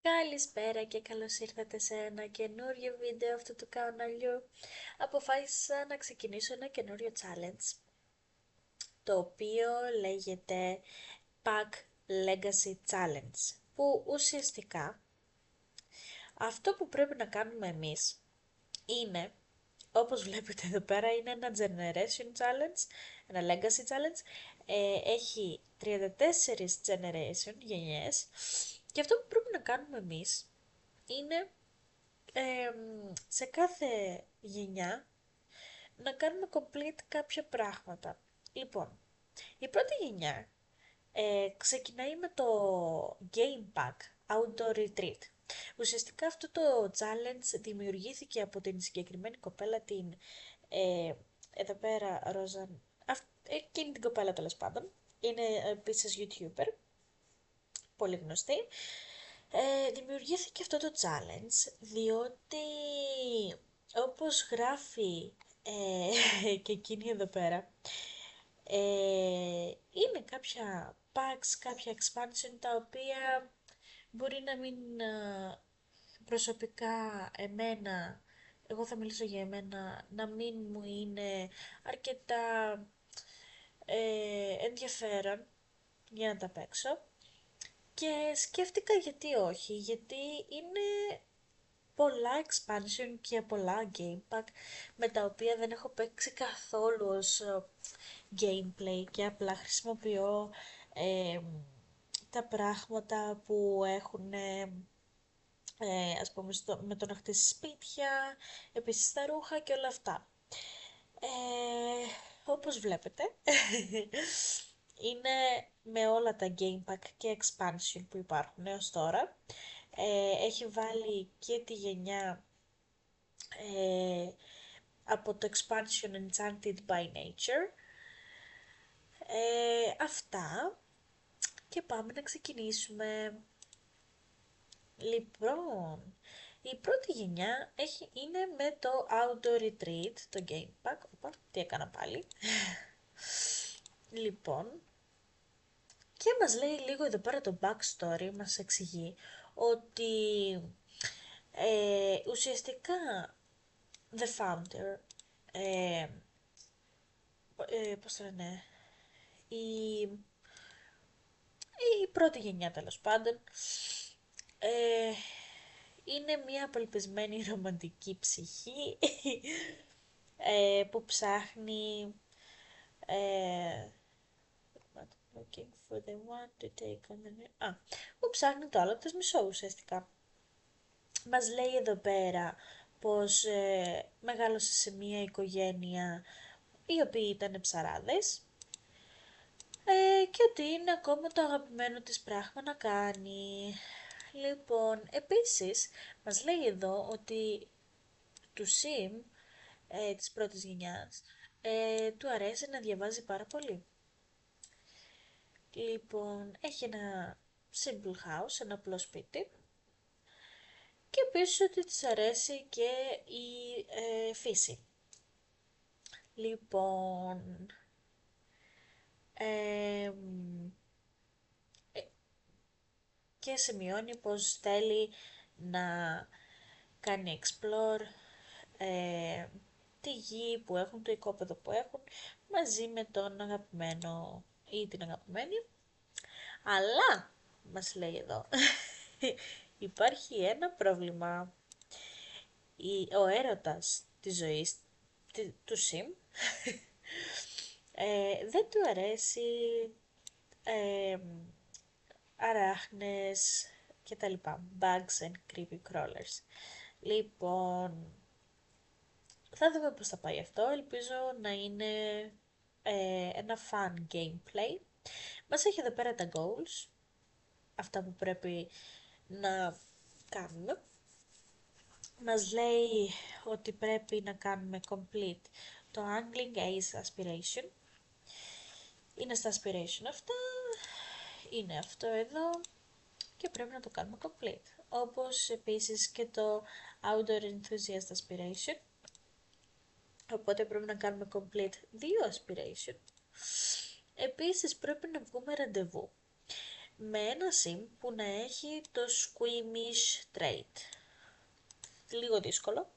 Καλησπέρα και καλώς ήρθατε σε ένα καινούριο βίντεο αυτού του καναλιού. Αποφάσισα να ξεκινήσω ένα καινούριο challenge, το οποίο λέγεται Pack Legacy Challenge, που ουσιαστικά αυτό που πρέπει να κάνουμε εμείς είναι, όπως βλέπετε εδώ πέρα, είναι ένα Generation Challenge, ένα Legacy Challenge. Έχει 34 Generation γενιές και αυτό που πρέπει να κάνουμε εμείς είναι σε κάθε γενιά να κάνουμε complete κάποια πράγματα. Λοιπόν, η πρώτη γενιά ξεκινάει με το Game Pack Outdoor Retreat. Ουσιαστικά αυτό το challenge δημιουργήθηκε από την συγκεκριμένη κοπέλα, την εδώ πέρα Ροζαν, εκείνη την κοπέλα τέλος πάντων. Είναι επίσης YouTuber, πολύ γνωστή. Δημιουργήθηκε αυτό το challenge διότι όπως γράφει και εκείνη εδώ πέρα, είναι κάποια packs, κάποια expansion τα οποία μπορεί να μην προσωπικά εμένα, εγώ θα μιλήσω για εμένα, να μην μου είναι αρκετά ενδιαφέρον για να τα παίξω. Και σκέφτηκα γιατί όχι, γιατί είναι πολλά expansion και πολλά game pack με τα οποία δεν έχω παίξει καθόλου ως gameplay και απλά χρησιμοποιώ τα πράγματα που έχουν ας πούμε με το να χτίσει σπίτια, επίσης τα ρούχα και όλα αυτά. Όπως βλέπετε, είναι με όλα τα game pack και expansion που υπάρχουν έως τώρα. Έχει βάλει και τη γενιά από το expansion Enchanted by Nature. Αυτά και πάμε να ξεκινήσουμε. Λοιπόν, η πρώτη γενιά είναι με το Outdoor Retreat, το Game Pack. Οπα, τι έκανα πάλι. Λοιπόν, και μας λέει λίγο εδώ πέρα το backstory, μας εξηγεί ότι ουσιαστικά the founder, πώς το λένε, η, η πρώτη γενιά τέλος πάντων, είναι μια απελπισμένη ρομαντική ψυχή που ψάχνει looking for the one to take on the... που ψάχνει το άλλο της μισό ουσιαστικά. Μας λέει εδώ πέρα πως μεγάλωσε σε μια οικογένεια οι οποίοι ήταν ψαράδες και ότι είναι ακόμα το αγαπημένο της πράγμα να κάνει. Λοιπόν, επίσης μας λέει εδώ ότι του Sim της πρώτης γενιάς του αρέσει να διαβάζει πάρα πολύ. Λοιπόν, έχει ένα simple house, ένα απλό σπίτι και επίσης ότι της αρέσει και η φύση. Λοιπόν, και σημειώνει πως θέλει να κάνει explore τη γη που έχουν, το οικόπεδο που έχουν, μαζί με τον αγαπημένο ή την αγαπημένη. Αλλά, μας λέει εδώ, υπάρχει ένα πρόβλημα. Ο έρωτας της ζωής του Σιμ δεν του αρέσει αράχνες και τα λοιπά, bugs and creepy crawlers. Λοιπόν, θα δούμε πώς θα πάει αυτό, ελπίζω να είναι ένα fun gameplay. Μας έχει εδώ πέρα τα goals, αυτά που πρέπει να κάνουμε. Μας λέει ότι πρέπει να κάνουμε complete το Angling Ace Aspiration. Είναι στα aspiration αυτά, είναι αυτό εδώ και πρέπει να το κάνουμε complete. Όπως επίσης και το Outdoor Enthusiast Aspiration. Οπότε πρέπει να κάνουμε complete 2 aspiration. Επίσης πρέπει να βγούμε ραντεβού με ένα sim που να έχει το squeamish trait. Λίγο δύσκολο.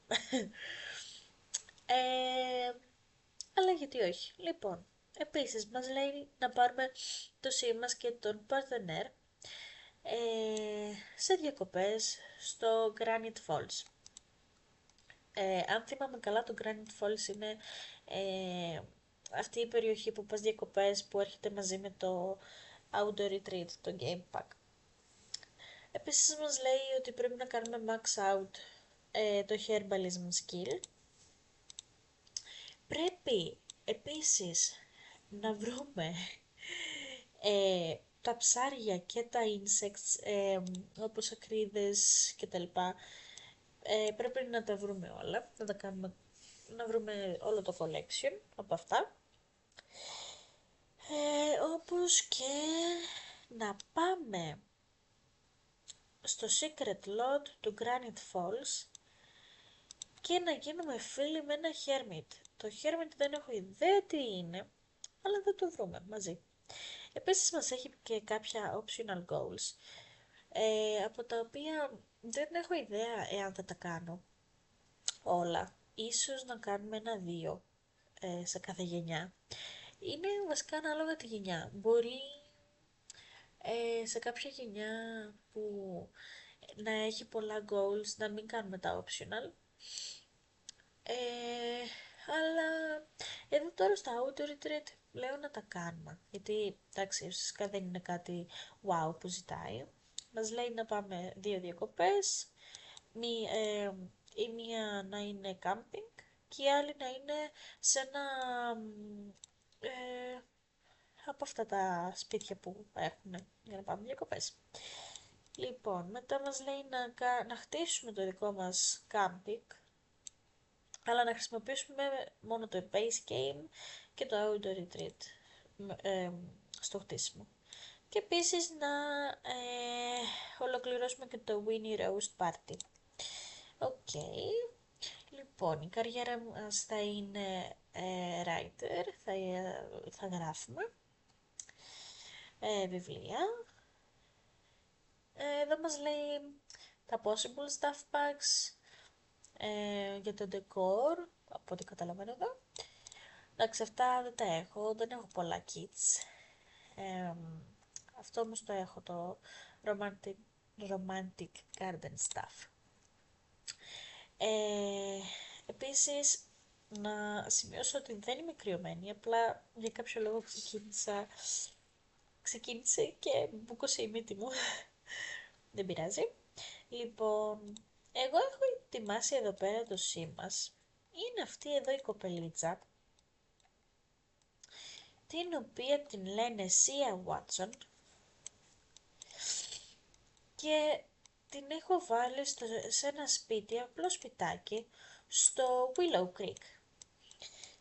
ε, αλλά γιατί όχι. Λοιπόν, επίσης μας λέει να πάρουμε το sim μας και τον παρτενέρ σε διακοπές στο Granite Falls. Αν θυμάμαι καλά, το Granite Falls είναι αυτή η περιοχή που πας διακοπές που έρχεται μαζί με το Outdoor Retreat, το Game Pack. Επίσης μας λέει ότι πρέπει να κάνουμε max out το Herbalism skill. Πρέπει επίσης να βρούμε τα ψάρια και τα insects, όπως ακρίδες και τα λοιπά. Πρέπει να τα βρούμε όλα, να τα κάνουμε, να βρούμε όλο το collection από αυτά. Όπως και να πάμε στο Secret Lodge του Granite Falls και να γίνουμε φίλοι με ένα Hermit. Το Hermit δεν έχω ιδέα τι είναι, αλλά θα το βρούμε μαζί. Επίσης μας έχει και κάποια optional goals, από τα οποία δεν έχω ιδέα εάν θα τα κάνω όλα. Ίσως να κάνουμε 1-2 σε κάθε γενιά. Είναι βασικά ανάλογα τη γενιά. Μπορεί σε κάποια γενιά που να έχει πολλά goals να μην κάνουμε τα optional. Αλλά εδώ τώρα στο Auto Retreat λέω να τα κάνουμε. Γιατί εντάξει, ουσιαστικά δεν είναι κάτι wow που ζητάει. Μας λέει να πάμε 2 διακοπές, η μία να είναι camping και η άλλη να είναι σε ένα από αυτά τα σπίτια που έχουν για να πάμε διακοπές. Λοιπόν, μετά μας λέει να χτίσουμε το δικό μας camping, αλλά να χρησιμοποιήσουμε μόνο το base game και το outdoor retreat στο χτίσιμο. Και επίσης να ολοκληρώσουμε και το Winnie Roast Party. Οκ. Λοιπόν, η καριέρα μας θα είναι writer, θα γράφουμε βιβλία. Εδώ μας λέει τα possible stuff packs για το decor, από ό,τι καταλαβαίνω εδώ. Εντάξει, αυτά δεν τα έχω, δεν έχω πολλά kits. Αυτό όμως το έχω, το romantic garden stuff. Επίσης, να σημειώσω ότι δεν είμαι κρυωμένη, απλά για κάποιο λόγο ξεκίνησε και μπούκωσε η μύτη μου. Δεν πειράζει. Λοιπόν, εγώ έχω ετοιμάσει εδώ πέρα το sim μας. Είναι αυτή εδώ η κοπελίτσα, την οποία την λένε Sia Watson και την έχω βάλει σε ένα σπίτι, απλό σπιτάκι, στο Willow Creek.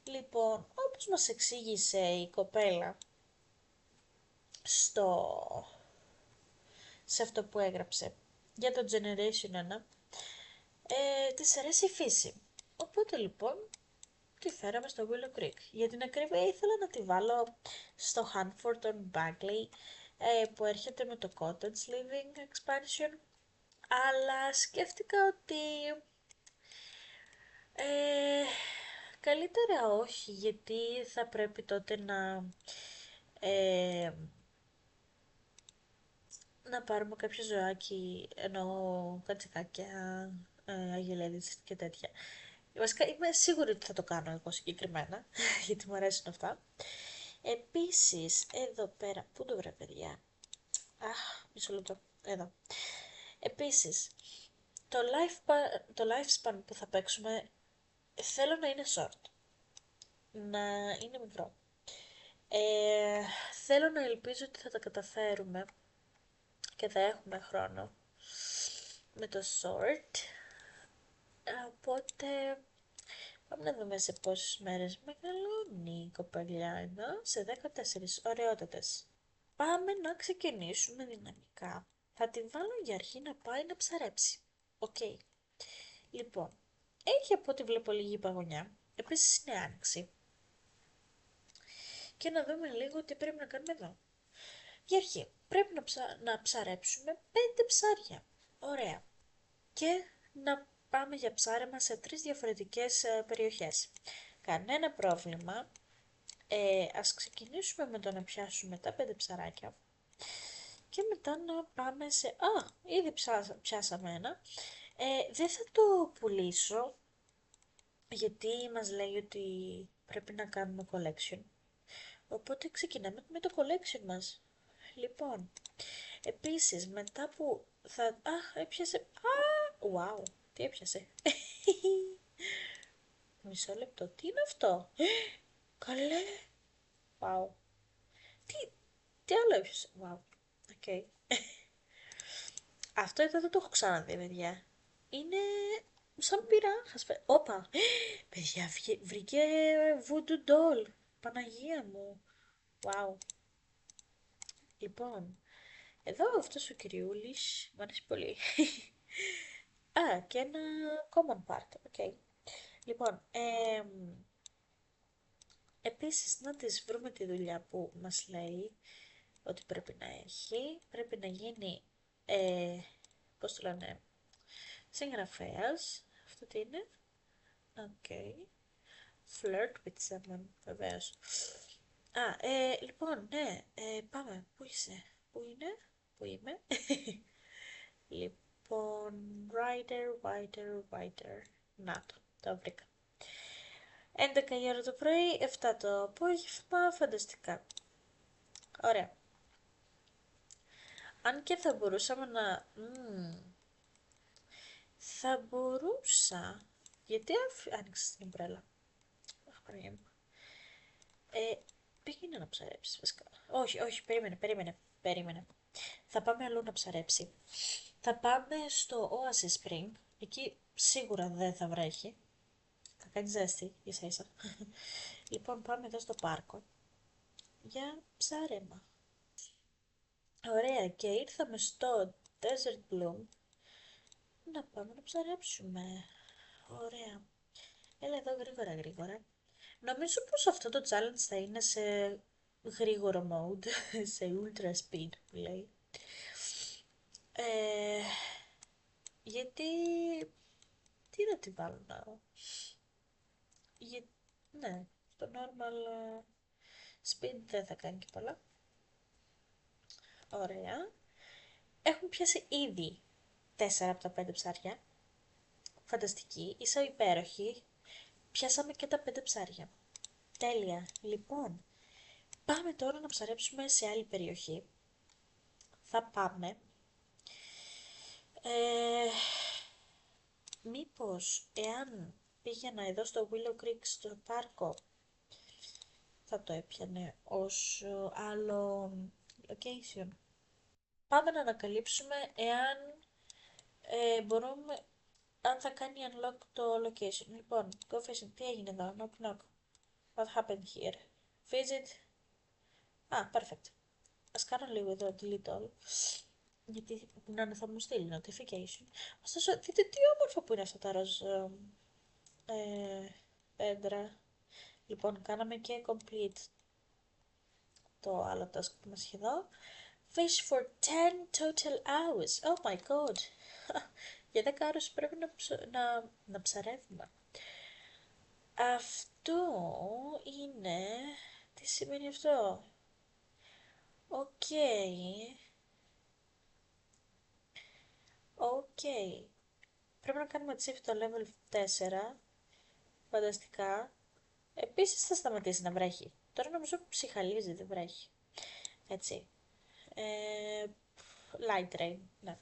Λοιπόν, όπως μας εξήγησε η κοπέλα σε αυτό που έγραψε για το Generation 1, της αρέσει η φύση. Οπότε λοιπόν τη φέραμε στο Willow Creek. Για την ακρίβεια ήθελα να τη βάλω στο Hanford on Bagley που έρχεται με το Cottage Living Expansion, αλλά σκέφτηκα ότι καλύτερα όχι, γιατί θα πρέπει τότε να πάρουμε κάποιο ζωάκι, εννοώ κατσικάκια, αγελέδες και τέτοια. Βασικά είμαι σίγουρη ότι θα το κάνω εγώ συγκεκριμένα, γιατί μου αρέσουν αυτά. Επίσης, εδώ πέρα, πού το βρε παιδιά, μισό λεπτό, εδώ. Επίσης, το lifespan που θα παίξουμε θέλω να είναι short, να είναι μικρό. Θέλω να ελπίζω ότι θα τα καταφέρουμε και θα έχουμε χρόνο με το short. Οπότε πάμε να δούμε σε πόσες μέρες μεγαλώνει η κοπελιά εδώ, σε 14 ωραιότατες. Πάμε να ξεκινήσουμε δυναμικά. Θα την βάλω για αρχή να πάει να ψαρέψει. Οκ. Λοιπόν, έχει από ό,τι βλέπω λίγη παγωνιά. Επίσης είναι άνοιξη. Και να δούμε λίγο τι πρέπει να κάνουμε εδώ. Για αρχή, πρέπει να ψαρέψουμε 5 ψάρια. Ωραία. Και να πάμε για ψάρεμα σε 3 διαφορετικές περιοχές. Κανένα πρόβλημα. Ας ξεκινήσουμε με το να πιάσουμε τα 5 ψαράκια και μετά να πάμε σε... Α, ήδη πιάσαμε ένα. Δεν θα το πουλήσω γιατί μας λέει ότι πρέπει να κάνουμε collection. Οπότε ξεκινάμε με το collection μας. Λοιπόν, επίσης μετά που θα... Α, έπιασε... Α, wow, τι έπιασε. Μισό λεπτό, τι είναι αυτό. Καλέ. Wow. Τι άλλο έπιασε. Wow. Okay. Αυτό εδώ δεν το έχω ξαναδεί, παιδιά. Είναι σαν πειράχας. Όπα. Παιδιά, βρήκε voodoo doll. Παναγία μου. Wow. Λοιπόν, εδώ αυτός ο κυριούλης μου αρέσει πολύ. Α, και ένα common part. Okay. Λοιπόν, επίσης να της βρούμε τη δουλειά που μας λέει ότι πρέπει να έχει. Πρέπει να γίνει, πώς το λένε, συγγραφέας. Αυτό τι είναι. Οκ. Flirt with someone, βεβαίως. Α, λοιπόν, ναι, πάμε. Πού είσαι, πού είναι, πού είμαι. Λοιπόν, writer. Να το βρήκα. 11 η ώρα το πρωί, 7 το απόγευμα, φανταστικά. Ωραία. Αν και θα μπορούσαμε να... θα μπορούσα... Γιατί άνοιξε την ομπρέλα. Αχ, Παναγία μου. Πήγαινε να ψαρέψει βασικά. Όχι, περίμενε. Θα πάμε αλλού να ψαρέψει. Θα πάμε στο Oasis Spring. Εκεί σίγουρα δεν θα βρέχει. Θα κάνει ζέστη, ίσα. Λοιπόν, πάμε εδώ στο πάρκο για ψάρεμα. Ωραία, και ήρθαμε στο Desert Bloom να πάμε να ψαρέψουμε. Ωραία. Έλα εδώ γρήγορα. Νομίζω πως αυτό το challenge θα είναι σε γρήγορο mode, σε ultra speed που λέει. Γιατί... Τι να τη βάλω να... Ναι, το normal speed δεν θα κάνει και πολλά. Ωραία. Έχουν πιάσει ήδη 4 από τα 5 ψάρια. Φανταστική, είσαι υπέροχη. Πιάσαμε και τα 5 ψάρια. Τέλεια. Λοιπόν, πάμε τώρα να ψαρέψουμε σε άλλη περιοχή. Θα πάμε. Μήπως, εάν πήγαινα εδώ στο Willow Creek στο πάρκο, θα το έπιανε ως άλλο location. Πάμε να ανακαλύψουμε εάν μπορούμε, αν θα κάνει unlock το location. Λοιπόν, go fishing. Τι έγινε εδώ, knock. What happened here? Visit. Perfect. Ας κάνω λίγο εδώ delete all. Γιατί να θα μου στείλει notification. Ωστόσο, δείτε τι όμορφα που είναι αυτά τα ροζ πέντρα. Λοιπόν, κάναμε και complete το άλλο task που μας είχε εδώ. Fish for 10 total hours. Oh my god. Για 10 ώρες πρέπει να ψαρεύουμε. Αυτό είναι... Τι σημαίνει αυτό? Οκ. Πρέπει να κάνουμε achieve το level 4. Φανταστικά. Επίσης θα σταματήσει να βρέχει. Τώρα νομίζω ψυχαλίζει, δεν βρέχει. Έτσι. Light rain, ναι.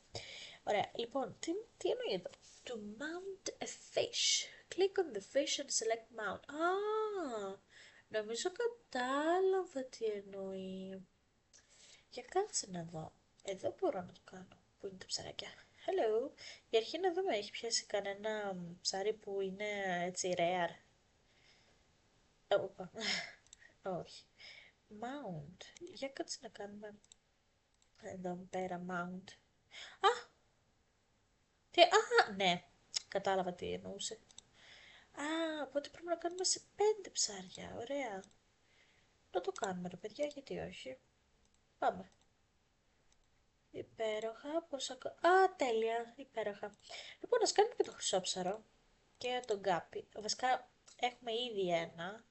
Ωραία, λοιπόν, τι εννοεί εδώ? To mount a fish. Click on the fish and select mount. Νομίζω κατάλαβα τι εννοεί. Για κάτσε να δω. Εδώ μπορώ να το κάνω. Πού είναι τα ψαράκια? Hello. Για αρχή να δούμε, έχει πιάσει κανένα ψάρι που είναι έτσι rare. Οπα. Όχι. Mount. Για κάτσε να κάνουμε εδώ πέρα mount. Ναι. Κατάλαβα τι εννοούσε. Οπότε πρέπει να κάνουμε σε 5 ψάρια. Ωραία. Να το κάνουμε ρε παιδιά, γιατί όχι. Πάμε. Υπέροχα. Α, τέλεια. Υπέροχα. Λοιπόν, ας κάνουμε και το χρυσόψαρο και τον γκάπι. Βασικά, έχουμε ήδη ένα.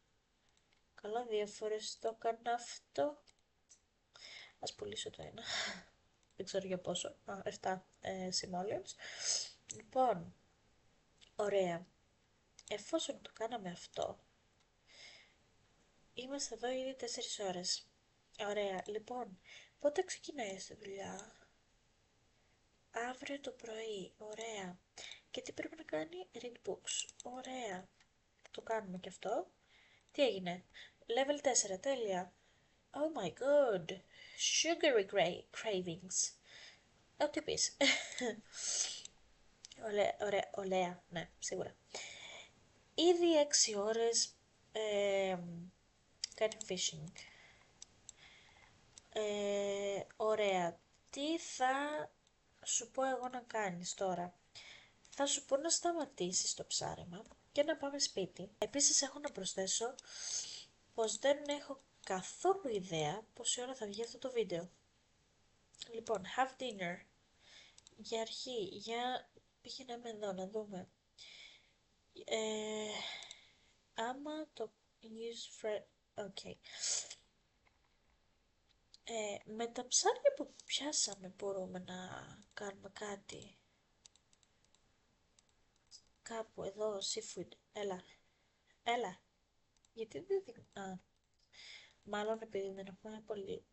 Καλά, 2 φορές το έκανα αυτό. Ας πουλήσω το ένα. Δεν ξέρω για πόσο. 7 simoleons. Λοιπόν, ωραία. Εφόσον το κάναμε αυτό, είμαστε εδώ ήδη 4 ώρες. Ωραία, λοιπόν, πότε ξεκινάει στη δουλειά? Αύριο το πρωί, ωραία. Και τι πρέπει να κάνει? Read books, ωραία. Το κάνουμε και αυτό. Τι έγινε? Level 4, τέλεια. Oh my god. Sugary cravings. Ό,τι πεις. Ωραία, ωραία, ωραία, ναι, σίγουρα. Ήδη 6 ώρες κάνει fishing. Ωραία. Τι θα σου πω εγώ να κάνεις τώρα? Θα σου πω να σταματήσεις το ψάρεμα και να πάμε σπίτι. Επίσης έχω να προσθέσω πως δεν έχω καθόλου ιδέα πόση ώρα θα βγει αυτό το βίντεο. Λοιπόν, have dinner. Για αρχή, για πήγαιναμε εδώ να δούμε. Άμα το use ok. Με τα ψάρια που πιάσαμε μπορούμε να κάνουμε κάτι. Κάπου εδώ, seafood. Έλα. Έλα. Γιατί δεν δείχνει. Μάλλον επειδή δεν έχουμε πολύ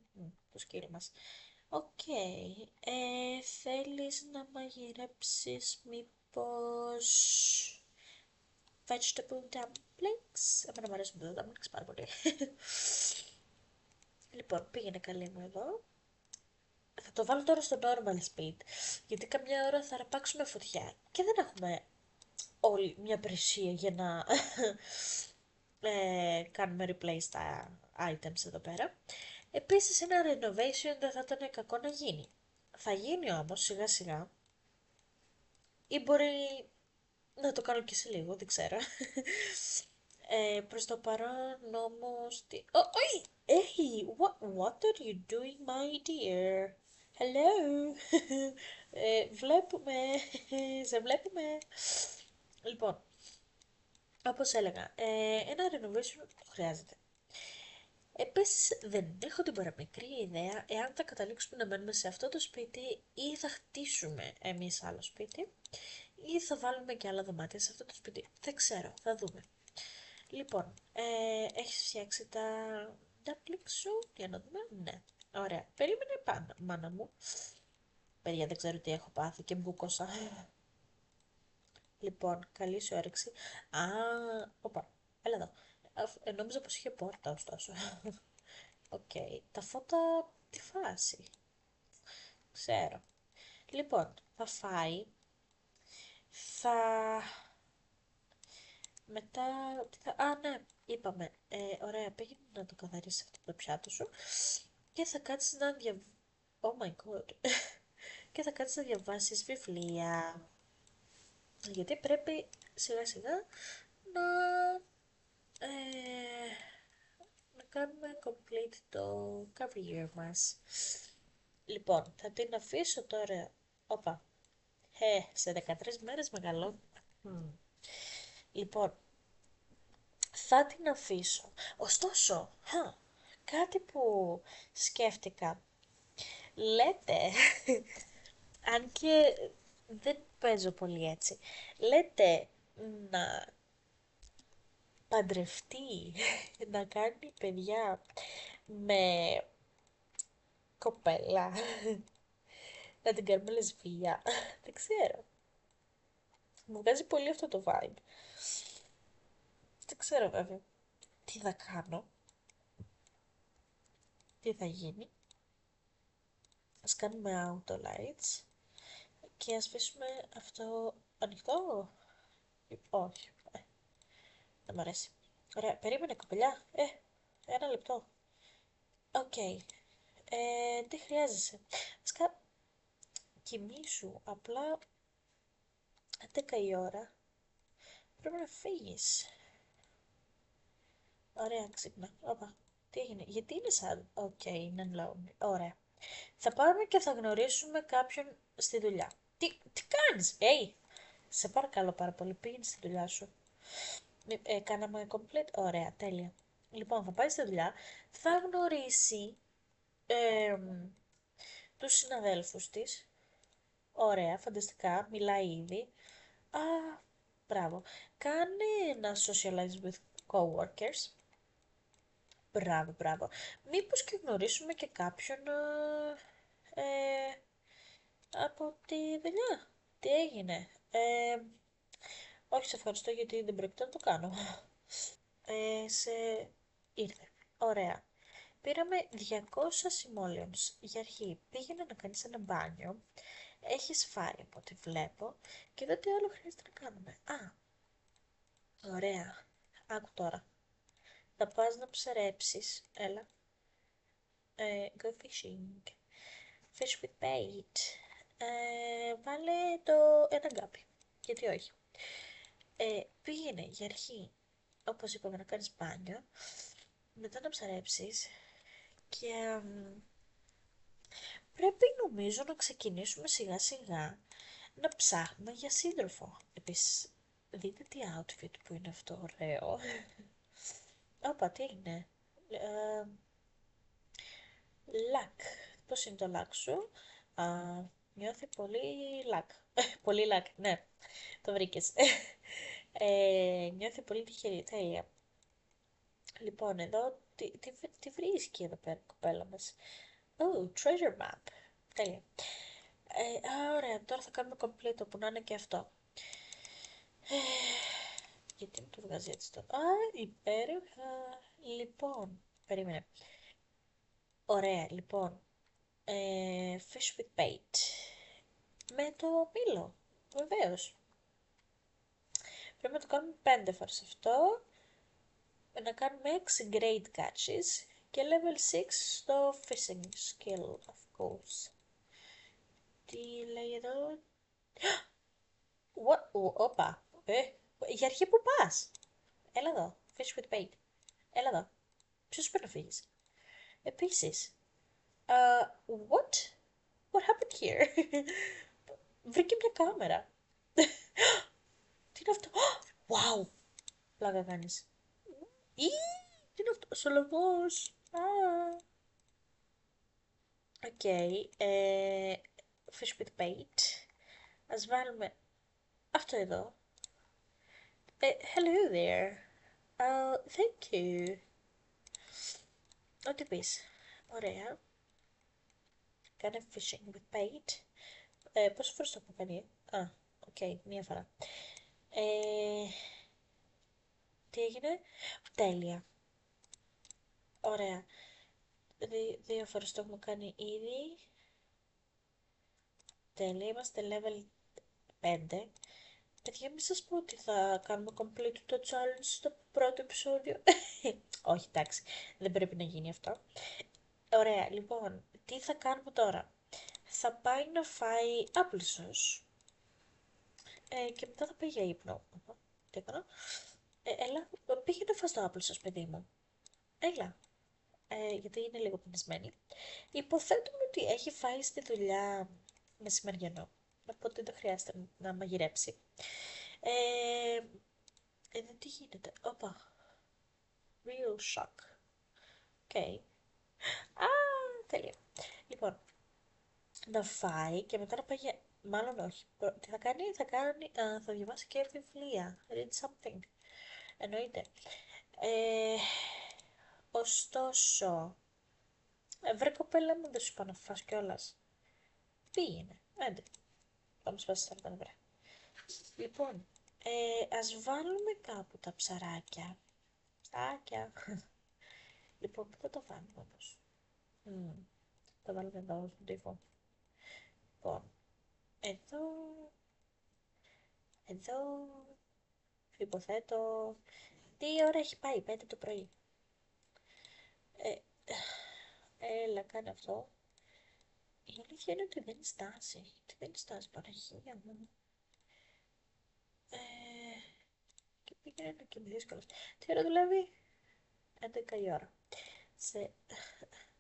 το σκύλο μας. Οκ. Θέλεις να μαγειρέψεις μήπως vegetable dumplings? Εμένα μου αρέσουν τα dumplings πάρα πολύ. Λοιπόν, πήγαινε καλή μου εδώ. Θα το βάλω τώρα στο normal speed, γιατί καμιά ώρα θα αρπάξουμε φωτιά και δεν έχουμε όλη μια υπηρεσία για να κάνουμε replace τα items εδώ πέρα. Επίσης ένα renovation δεν θα ήταν κακό να γίνει. Θα γίνει όμως σιγά σιγά ή μπορεί να το κάνω και σε λίγο, δεν ξέρω. Προς το παρόν όμως... όχι! Hey, what are you doing my dear? Hello! Βλέπουμε, σε βλέπουμε. Λοιπόν, όπως έλεγα, ένα renovation το χρειάζεται. Επίσης δεν έχω την παραμικρή ιδέα εάν θα καταλήξουμε να μένουμε σε αυτό το σπίτι ή θα χτίσουμε εμείς άλλο σπίτι ή θα βάλουμε και άλλα δωμάτια σε αυτό το σπίτι. Δεν ξέρω, θα δούμε. Λοιπόν, έχεις φτιάξει τα dumplings σου, για να δούμε. Ναι, ωραία. Περίμενε πάνω, μάνα μου. Παιδιά, δεν ξέρω τι έχω πάθει και μπούκοσα. Λοιπόν, καλή σου όρεξη. Οπα, έλα εδώ. Νόμιζα πως είχε πόρτα, ωστόσο. Οκ, τα φώτα, τι φάση. Ξέρω. Λοιπόν, θα φάει. Θα... Μετά, ναι, είπαμε. Ωραία, πήγαινε να το καθαρίσεις αυτό το πιάτο σου. Και θα κάτσεις να Oh my god. Και θα κάτσεις να διαβάσεις βιβλία. Γιατί πρέπει σιγά σιγά να, ε, να κάνουμε complete το career μας. Λοιπόν, θα την αφήσω τώρα. Όπα. Σε 13 μέρες μεγαλώνει. Λοιπόν, θα την αφήσω. Ωστόσο, κάτι που σκέφτηκα. Λέτε, αν και δεν παίζω πολύ έτσι, λέτε να παντρευτεί, να κάνει παιδιά με κοπέλα, να την κάνουμε λεσβία, δεν ξέρω. Μου βγάζει πολύ αυτό το vibe. Δεν ξέρω βέβαια τι θα κάνω, τι θα γίνει. Ας κάνουμε auto lights και ας αφήσουμε αυτό ανοιχτό. Όχι, δεν μ' αρέσει. Ωραία, περίμενε κοπελιά. Ένα λεπτό. Οκ. Τι χρειάζεσαι. Βασικά, κοιμήσου. Απλά, 11 η ώρα, πρέπει να φύγεις. Ωραία, ξύπνα. Όπα. Τι έγινε. Γιατί είναι σαν... Οκ, είναι lonely. Ωραία. Θα πάμε και θα γνωρίσουμε κάποιον στη δουλειά. Τι κάνεις, σε παρακαλώ πάρα πολύ, πήγαινε στη δουλειά σου. Κάναμε complete, ωραία, τέλεια. Λοιπόν, θα πάει στη δουλειά, θα γνωρίσει τους συναδέλφους της. Ωραία, φανταστικά, μιλάει ήδη. Α, μπράβο. Κάνε ένα socialize with coworkers. Μπράβο, μπράβο. Μήπως και γνωρίσουμε και κάποιον από τη δουλειά. Τι έγινε. Όχι, σε ευχαριστώ γιατί δεν πρόκειται να το κάνω. Σε... Ήρθε. Ωραία. Πήραμε 200 simoleons. Για αρχή, πήγαινε να κάνεις ένα μπάνιο. Έχεις φάει από ό,τι βλέπω. Και εδώ τι άλλο χρειάζεται να κάνουμε. Α, ωραία. Άκου τώρα. Θα πας να ψαρέψεις. Έλα. Go fishing. Fish with bait. Βάλε ένα γκάπι. Γιατί όχι. Πήγαινε για αρχή, όπως είπαμε, να κάνεις μπάνιο. Μετά να ψαρέψεις. Και πρέπει νομίζω να ξεκινήσουμε σιγά σιγά να ψάχνουμε για σύντροφο. Επίσης, δείτε τι outfit που είναι αυτό ωραίο. Όπα, τι είναι. Λακ. Πώς είναι το λακ σου. Νιώθει πολύ λακ. Πολύ λακ, ναι. Το βρήκες. Νιώθει πολύ τυχερή. Τέλεια. Λοιπόν, εδώ, τι βρίσκει εδώ πέρα η κοπέλα μας. Oh, treasure map. Τέλεια. Ωραία, τώρα θα κάνουμε complete που να είναι και αυτό. Γιατί μου το βγάζει έτσι τώρα. Υπέροχα. Λοιπόν, περίμενε. Ωραία, λοιπόν. Fish with bait. Με το μήλο. Βεβαίως. Πρέπει να το κάνουμε 5 φορές αυτό. Να κάνουμε 6 great catches. Και level 6 στο fishing skill, of course. Τι λέει εδώ. Όπα. Για αρχή που πας. Έλα εδώ. Fish with bait. Έλα εδώ. Ποιος πρέπει να φύγεις. Επίσης. What? What happened here? Βρήκε μια κάμερα. Τι είναι αυτό. Wow. Πλάκα κάνεις. Τι είναι αυτό. Σολομός. Οκ. Fish with bait. Ας βάλουμε αυτό εδώ. Hello there. Thank you. Ό,τι πεις. Ωραία. Κάνε fishing with bait. Πόσες φορές το έχω κάνει. Οκ, μία φορά. Τι έγινε. Τέλεια. Ωραία. 2 φορές το έχουμε κάνει ήδη. Τέλεια. Είμαστε level 5. Παιδιά, μην σας πω ότι θα κάνουμε complete το challenge στο πρώτο επεισόδιο. Όχι, εντάξει. Δεν πρέπει να γίνει αυτό. Ωραία, λοιπόν. Τι θα κάνουμε τώρα. Θα πάει να φάει άπλισσος. Και μετά θα πάει για ύπνο. Τι έκανα. Έλα, πήγε να φας το άπλισσος, παιδί μου. Έλα. Γιατί είναι λίγο πεινασμένη. Υποθέτουμε ότι έχει φάει στη δουλειά μεσημεριανό. Οπότε δεν χρειάζεται να μαγειρέψει. Εδώ τι γίνεται. Όπα. Real shock. Okay. Τέλεια. Λοιπόν, να φάει και μετά να πάει για... Μάλλον όχι. Τι θα διαβάσει και βιβλία. Read something. Εννοείται. Ωστόσο, βρε κοπέλα μου, δεν σου είπα να φας κιόλας. Πήγαινε. Άντε. Πάμε σπάσει τα λεπτά, βρε. Λοιπόν, ας βάλουμε κάπου τα ψαράκια. Ψαράκια. Λοιπόν, πού θα το βάλουμε όμως. Θα βάλουμε εδώ στον τοίχο. Λοιπόν, εδώ, υποθέτω, τι ώρα έχει πάει, 5 το πρωί. Έλα, κάνε αυτό. Η αλήθεια είναι ότι δεν είναι στάση. Γιατί δεν είναι στάση, Παναγία μου. Και πήγαινε να κοιμηθείς κιόλας. Τι ώρα δουλεύει? 11 η ώρα.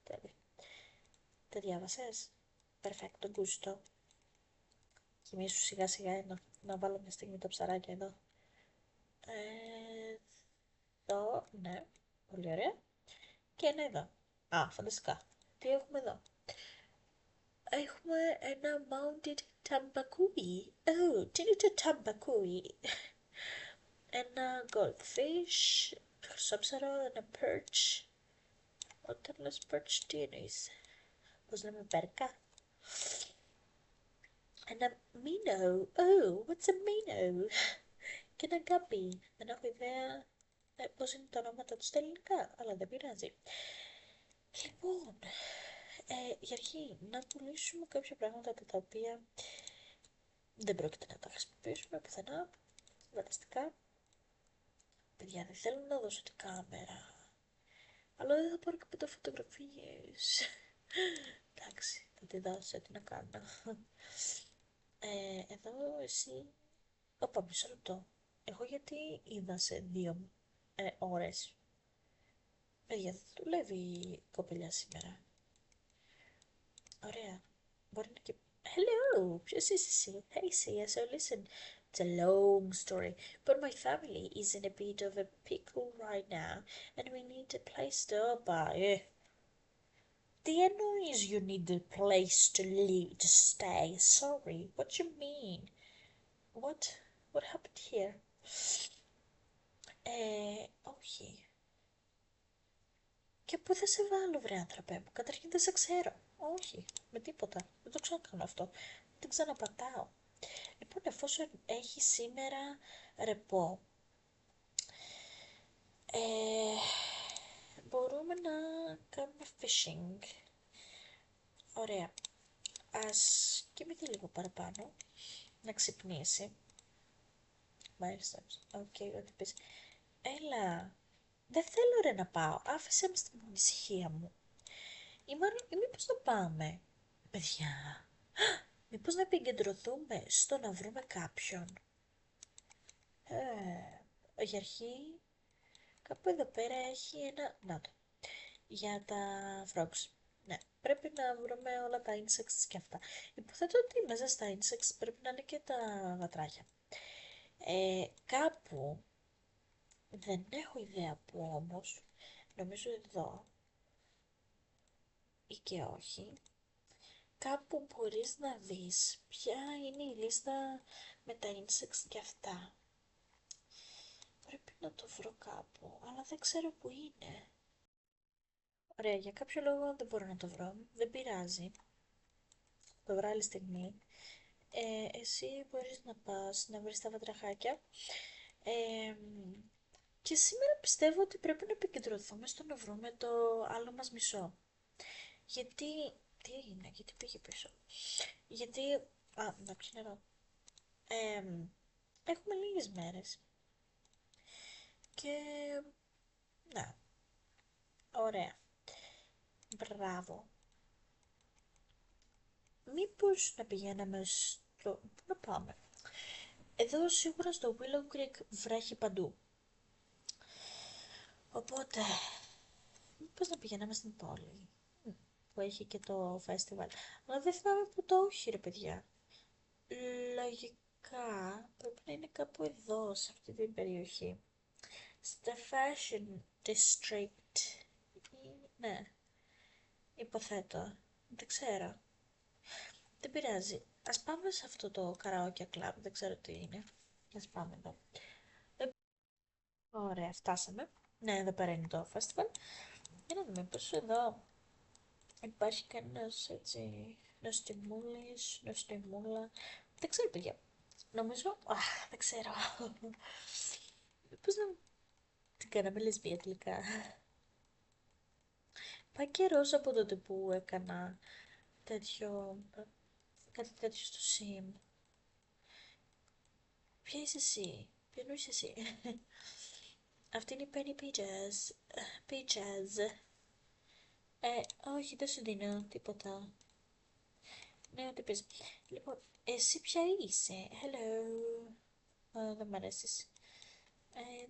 Τέλεια. Τα διάβασες? Perfecto gusto. Κοιμήσου σιγά σιγά να βάλω μια στιγμή τα ψαράκια εδώ. Εδώ, ναι, πολύ ωραία. Και ένα εδώ. Α, φανταστικά. Τι έχουμε εδώ? Έχουμε ένα mounted tambakui. Τι είναι το tambakui? Ένα goldfish, χρυσόψαρο, ένα perch. Όταν λες perch, τι εννοείς? Πώς λέμε βέρκα? Ένα minnow. Oh, what's a minnow? Και ένα γκάμπι. Δεν έχω ιδέα πώς είναι τα ονόματα του στα ελληνικά, αλλά δεν πειράζει. Λοιπόν, για αρχή, να πουλήσουμε κάποια πράγματα τα οποία δεν πρόκειται να τα χρησιμοποιήσουμε πουθενά. Φανταστικά. Παιδιά, δεν θέλω να δώσω την κάμερα. Αλλά δεν θα πάρω και πέντε φωτογραφίες. Εντάξει, θα τη δώσω, τι να κάνω. Εδώ εσύ... Όπα, μισό λεπτό. Εγώ γιατί είδα σε 2 ώρες. Παιδιά, δεν δουλεύει η κοπελιά σήμερα. Ωραία. Μπορεί να και... Hello, ποιος είσαι εσύ? Hey, Sia, so listen. It's a long story, but my family is in a bit of a pickle right now, and we need a place to buy. Τι εννοείς you need a place to live, to stay? Sorry, what you mean? What happened here? Όχι. Και πού θα σε βάλω, βρε άνθρωπε μου? Καταρχήν δεν σε ξέρω. Όχι, με τίποτα. Δεν το ξανακάνω αυτό. Δεν ξαναπατάω. Λοιπόν, εφόσον έχει σήμερα ρεπό, μπορούμε να κάνουμε fishing. Ωραία. Ας κοιμηθεί λίγο παραπάνω, να ξυπνήσει. Μάλιστα. Οκ, ό,τι πεις. Έλα, δεν θέλω ρε να πάω. Άφησέ με στην ησυχία μου. Ή μήπως να πάμε, παιδιά. Μήπως να επικεντρωθούμε στο να βρούμε κάποιον. Για αρχή, κάπου εδώ πέρα έχει ένα... Να το. Για τα frogs. Ναι, πρέπει να βρούμε όλα τα insects και αυτά. Υποθέτω ότι μέσα στα insects πρέπει να είναι και τα γατράχια. Κάπου, δεν έχω ιδέα που όμως, νομίζω εδώ, ή και όχι, κάπου μπορείς να δεις ποια είναι η λίστα με τα insects και αυτά. Πρέπει να το βρω κάπου, αλλά δεν ξέρω που είναι. Ωραία, για κάποιο λόγο δεν μπορώ να το βρω. Δεν πειράζει. Το βρω άλλη στιγμή. Εσύ μπορείς να πας να βρεις τα βατραχάκια. Και σήμερα πιστεύω ότι πρέπει να επικεντρωθούμε στο να βρούμε το άλλο μας μισό. Γιατί... Τι έγινε, γιατί πήγε πίσω? Γιατί... Α, να πιω νερό. Έχουμε λίγες μέρες. Και... Να. Ωραία. Μπράβο. Μήπως να πηγαίναμε στο... Πού να πάμε? Εδώ σίγουρα στο Willow Creek βρέχει παντού. Οπότε, μήπως να πηγαίναμε στην πόλη που έχει και το festival. Αλλά δεν θυμάμαι που το έχει ρε παιδιά. Λογικά πρέπει να είναι κάπου εδώ, σε αυτή την περιοχή. Στα Fashion District. Ναι, υποθέτω. Δεν ξέρω. Δεν πειράζει. Ας πάμε σε αυτό το karaoke club. Δεν ξέρω τι είναι. Ας πάμε εδώ. Ωραία, φτάσαμε. Ναι, εδώ πέρα είναι το festival. Για να δούμε πως εδώ υπάρχει κανένας έτσι νοστιμούλης, νοστιμούλα. Δεν ξέρω παιδιά. Νομίζω, δεν ξέρω. Πώς να την κάναμε λεσβία τελικά. Πάει καιρός από τότε που έκανα κάτι τέτοιο στο sim. Ποια είσαι εσύ? Ποια εννοείς εσύ? Αυτή είναι η Penny Peaches. Peaches. Όχι, δεν σου δίνω τίποτα. Ναι, ό,τι πεις. Λοιπόν, εσύ ποια είσαι? Hello. Δεν μ' αρέσεις.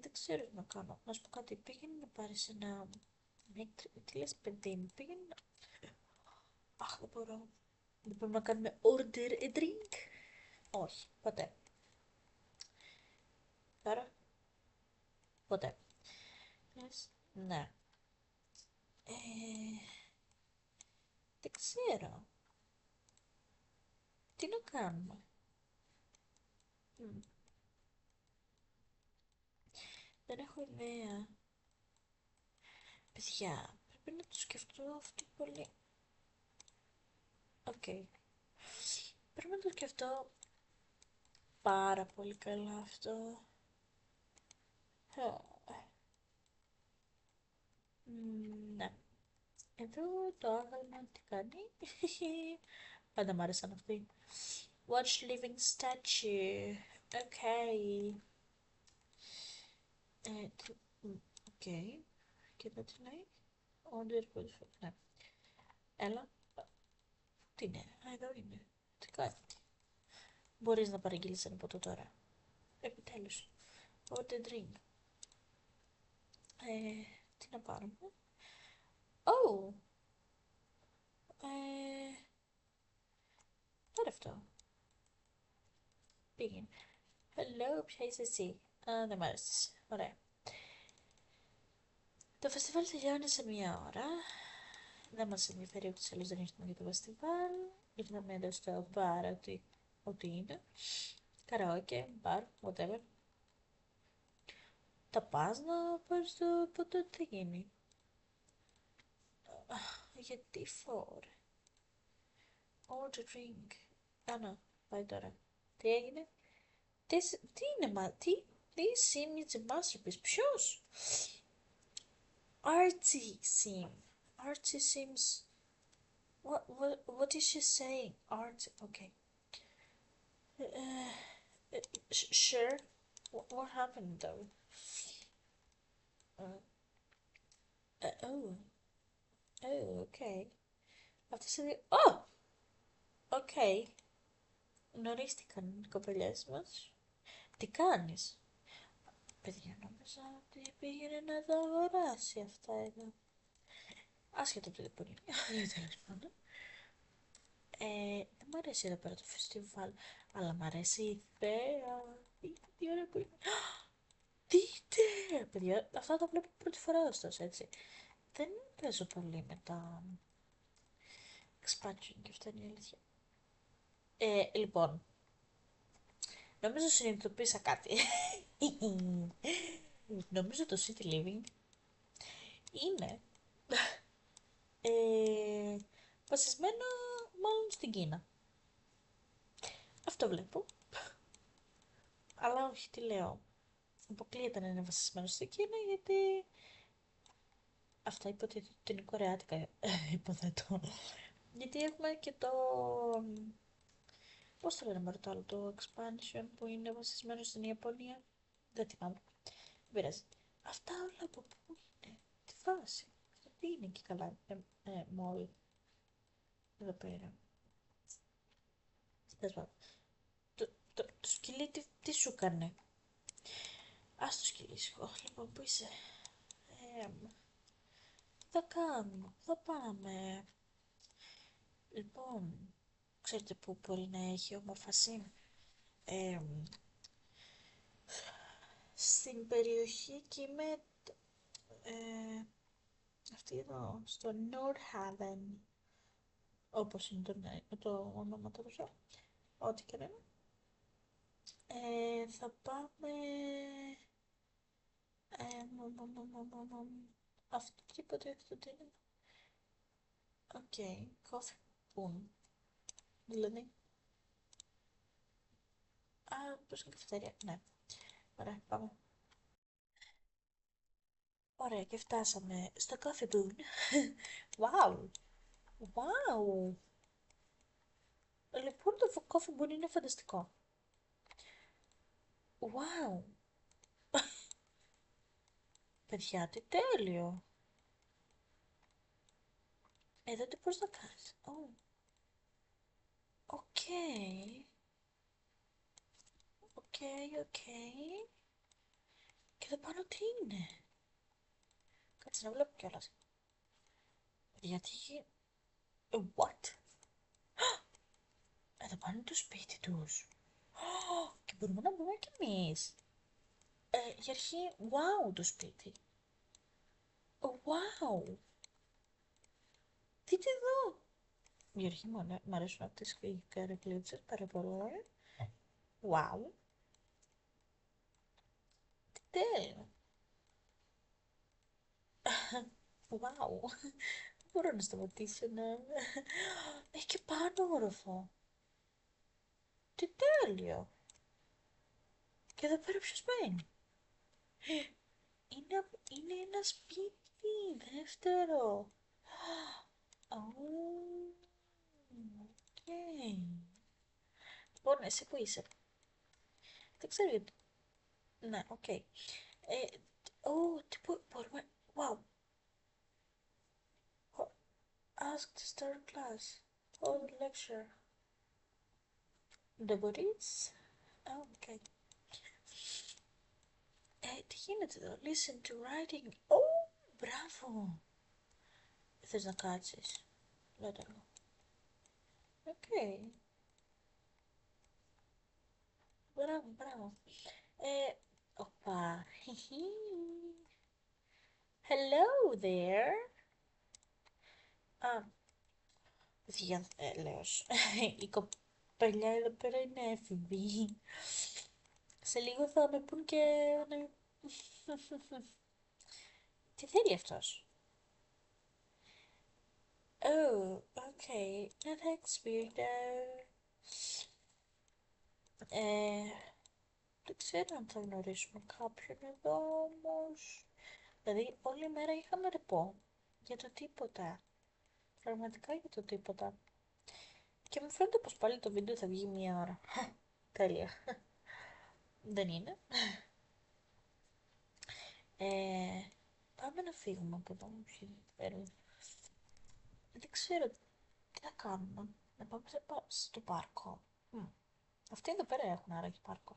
Δεν ξέρω τι να κάνω. Να σου πω κάτι. Πήγαινε να πάρεις ένα... Τι λες παιδί μου, πήγαινε να... Αχ, δεν μπορώ. Δεν μπορούμε να κάνουμε order a drink. Όχι, ποτέ. Τώρα, ποτέ. Ναι. Ε, δεν ξέρω. Τι να κάνουμε. Μμ, δεν έχω ιδέα. Παιδιά, πρέπει να το σκεφτώ αυτό πολύ. Οκ. Πρέπει να το σκεφτώ πάρα πολύ καλά αυτό. Ναι. Εδώ το άγαλμα τι κάνει. Πάντα μ' άρεσαν αυτοί. Watch living statue. Okay. Okay. Και εδώ τι λέει. Order food. Ναι. Έλα. Τι είναι. Α, εδώ είναι. Τι κάνει. Μπορείς να παραγγείλεις ένα ποτό τώρα. Επιτέλους. Order drink. Τι να πάρουμε. Oh. Πάρε αυτό. Πήγαινε. Hello, ποια είσαι εσύ. Α, δεν μ' άρεσες. Ωραία. Το φεστιβάλ τελειώνει σε μία ώρα. Δεν μας ενδιαφέρει ούτε σε άλλους, δεν ήρθαμε για το φεστιβάλ. Ήρθαμε εδώ στο μπαρ, ό,τι είναι. Καραόκε, μπαρ, whatever. Τα πας να πάρεις το ποτό, τι θα γίνει. Γιατί φόρ. Order drink. Α, να, πάει τώρα. Τι έγινε. Τι είναι, τι image masterpiece, ποιος. Artsy sim. Artsy sims. What is she saying? Artsy, okay. Sure. What happened though? Oh. Oh, okay. Αυτές οι δύο... Oh! Okay. Γνωρίστηκαν οι κοπελιές μας. Τι κάνεις? Παιδιά, νόμιζα ότι πήγαινε να τα αγοράσει αυτά εδώ. Άσχετο από το δεν μπορεί. Τέλος πάντων. Δεν μ' αρέσει εδώ πέρα το φεστιβάλ, αλλά μ' αρέσει η θέα. Τι ωραία που είναι. Δείτε! Παιδιά, αυτά τα βλέπω πρώτη φορά ωστόσο, έτσι. Δεν παίζω πολύ με τα expansion και αυτά είναι η αλήθεια. Λοιπόν, νομίζω συνειδητοποίησα κάτι. Νομίζω το City Living είναι ε, βασισμένο μάλλον στην Κίνα. Αυτό βλέπω. Αλλά όχι, τι λέω. Αποκλείεται να είναι βασισμένο στην Κίνα γιατί αυτά υποτίθεται ότι είναι κορεάτικα, υποθέτω. Γιατί έχουμε και το... Πώς το λένε με το άλλο, το expansion που είναι βασισμένο στην Ιαπωνία. Δεν θυμάμαι. Δεν πειράζει. Αυτά όλα από πού είναι, τι φάση. Γιατί είναι και καλά μόλι εδώ πέρα. Τέλος πάντων. Το σκυλί τι σου έκανε. Ας το σκυλί σου. Λοιπόν, πού είσαι. Τι θα κάνουμε, θα πάμε. Λοιπόν, ξέρετε πού μπορεί να έχει όμορφα σύν. Στην περιοχή εκεί με αυτή εδώ, στο Nordhaven, όπως είναι το όνομα του ζώου, ό,τι και να είναι. Θα πάμε... Αυτό και υποτίθεται ότι είναι... Οκ, coffee spoon. Δηλαδή... Α, πώς είναι καφετέρια, ναι. Ωραία, πάμε. Ωραία, και φτάσαμε στο Coffee Bean. Wow! Wow! Λοιπόν, το Coffee Bean είναι φανταστικό. Wow! Παιδιά, τι τέλειο! Εδώ τι μπορείς να κάνεις. Oh. Οκ. Οκ, οκ. Και εδώ πάνω τι είναι. Κάτσε να βλέπω κιόλας. Γιατί What? Εδώ πάνω είναι το σπίτι τους. Και μπορούμε να μπούμε κι εμείς. Για αρχή, wow το σπίτι. Wow. Δείτε εδώ. Για αρχή μου αρέσουν αυτές οι καρεκλίτσες, πάρα πολύ. Wow. Τι τέλειο. Wow. Δεν μπορώ να σταματήσω να... Έχει και πάνω όροφο. Τι τέλειο. Και εδώ πέρα ποιος μένει. Είναι ένα σπίτι δεύτερο. Οκ. Λοιπόν, εσύ που είσαι. Δεν ξέρω γιατί. Ναι, οκ. Τι μπορούμε... Wow. Ask to start class. Hold lecture. Δεν μπορείς. Οκ. Τι γίνεται εδώ. Listen to writing. Μπράβο. Θες να κάτσεις. Λέτε λίγο. Οκ. Μπράβο, μπράβο. Οπα. Hello there. Α, παιδιά, λέω. Η κοπελιά εδώ πέρα είναι έφηβη. Σε λίγο θα με πούν και... Τι θέλει αυτός. Oh, okay. Next weirdo. Δεν ξέρω αν θα γνωρίσουμε κάποιον εδώ όμως. Δηλαδή όλη μέρα είχαμε ρεπό. Για το τίποτα. Πραγματικά για το τίποτα. Και μου φαίνεται πως πάλι το βίντεο θα βγει 1 ώρα. Τέλεια. Δεν είναι. Πάμε να φύγουμε από εδώ. Δεν ξέρω τι θα κάνουμε. Να πάμε στο πάρκο. Αυτοί εδώ πέρα έχουν άραγε πάρκο.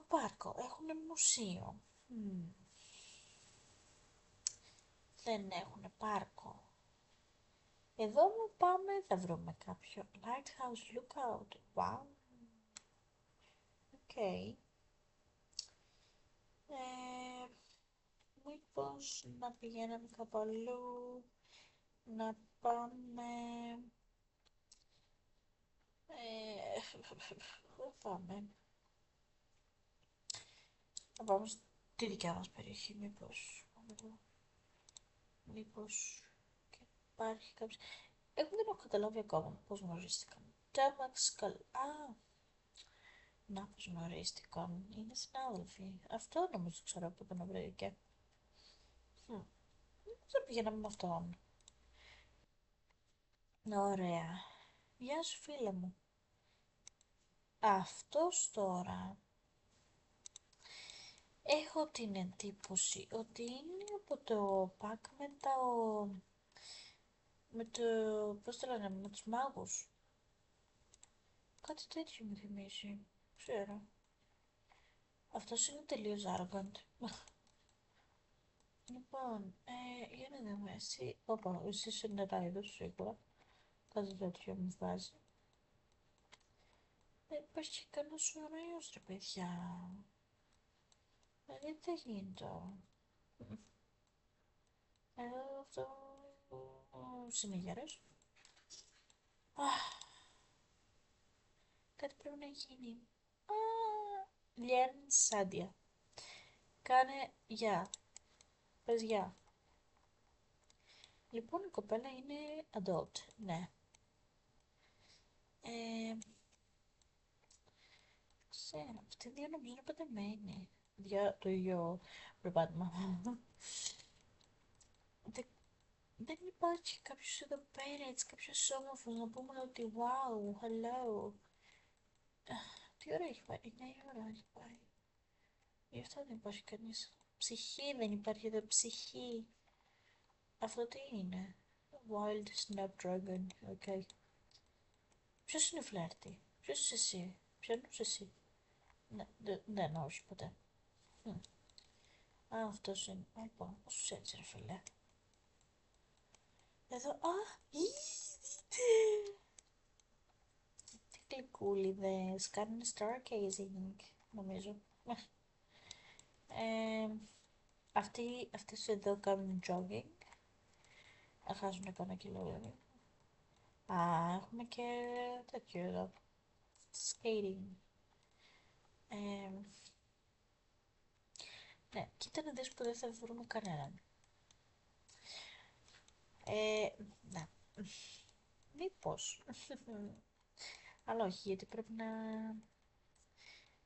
Πάρκο. Έχουν μουσείο. Δεν έχουν πάρκο. Εδώ μου πάμε, θα βρούμε κάποιο. Lighthouse Lookout. Wow. Οκ. Μήπως να πηγαίναμε κάπου αλλού. Να πάμε... Πού πάμε. Να πάμε στη δικιά μας περιοχή, μήπως. Μήπως και υπάρχει κάποιος... Εγώ δεν έχω καταλάβει ακόμα πώς γνωρίστηκαν. Τάμαξ καλά. Να πως γνωρίστηκαν. Είναι συνάδελφοι. Αυτό νομίζω ξέρω από τον βρήκε. Δεν πήγαμε με αυτόν. Ωραία. Γεια σου φίλε μου. Αυτός τώρα έχω την εντύπωση ότι είναι από το pack με το... πώς το λένε, με τους μάγους. Κάτι τέτοιο μου θυμίζει. Ξέρω. Αυτός είναι τελείως arrogant. Λοιπόν, για να δούμε εσύ. Όπα, εσύ είσαι νεράιδος σίγουρα. Κάτι τέτοιο μου βάζει. Υπάρχει κανένας ωραίος ρε παιδιά. Δεν γίνεται. Αυτό... Συνήγερες. Κάτι πρέπει να γίνει. Λιέν Σάντια. Κάνε γεια. Πες γεια. Λοιπόν, η κοπέλα είναι adult, ναι. Ξέρω, αυτοί οι δύο νομίζω είναι παντρεμένοι. Το ίδιο περπάτημα. Δεν υπάρχει κάποιος εδώ πέρα, έτσι κάποιος όμορφος να πούμε ότι wow, hello. Τι ώρα έχει πάει, 9 η ώρα έχει πάει. Γι' αυτό δεν υπάρχει κανείς. Ψυχή δεν υπάρχει εδώ, ψυχή. Αυτό τι είναι. Wild Snapdragon, ok. Ποιος είναι φλερτή, ποιος είσαι εσύ, ποιον είσαι εσύ. Ναι, δεν, όχι ποτέ. Αυτός είναι, λοιπόν, όσο έτσι ρε φίλε. Εδώ, δείτε! Τι γλυκούλιδες, κάνουν stargazing, νομίζω. Ε, αυτές εδώ κάνουν jogging, θα χάσουν κανένα κιλό δηλαδή. Έχουμε και τέτοιο εδώ, skating. Ε, ναι, κοίτα να δεις που δεν θα βρούμε κανέναν. Ναι, μήπως. Αλλά όχι, γιατί πρέπει να